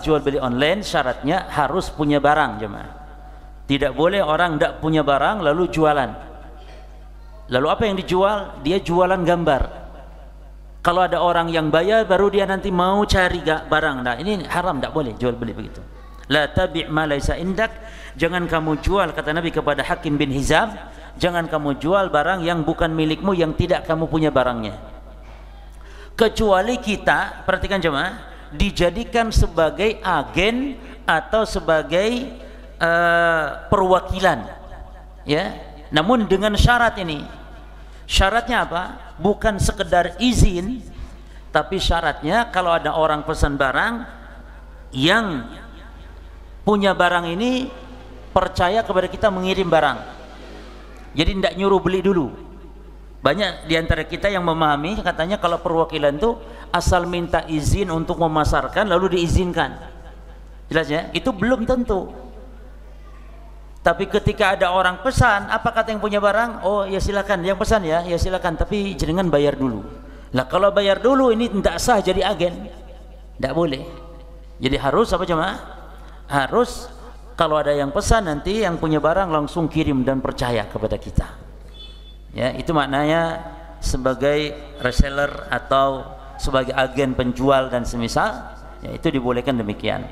jual beli online syaratnya harus punya barang jemaah. Tidak boleh orang tidak punya barang lalu jualan. Lalu apa yang dijual? Dia jualan gambar. Kalau ada orang yang bayar baru dia nanti mau cari barang. Nah, ini haram, tidak boleh jual beli begitu. La tabi' ma laisa indak. Jangan kamu jual, kata Nabi kepada Hakim bin Hizam, jangan kamu jual barang yang bukan milikmu, yang tidak kamu punya barangnya. Kecuali kita, perhatikan jemaah, dijadikan sebagai agen atau sebagai perwakilan, ya. Namun dengan syarat ini. Syaratnya apa? Bukan sekedar izin, tapi syaratnya kalau ada orang pesan barang, yang punya barang ini percaya kepada kita mengirim barang. Jadi tidak nyuruh beli dulu. Banyak diantara kita yang memahami katanya kalau perwakilan itu asal minta izin untuk memasarkan lalu diizinkan. Jelas ya? Itu belum tentu. Tapi ketika ada orang pesan, apa kata yang punya barang? Oh ya silakan, yang pesan ya silakan, tapi jenengan bayar dulu. Lah kalau bayar dulu ini tidak sah jadi agen, tidak boleh. Jadi harus apa jemaah? Harus kalau ada yang pesan nanti yang punya barang langsung kirim dan percaya kepada kita. Ya, itu maknanya sebagai reseller atau sebagai agen penjual dan semisal, ya itu dibolehkan demikian.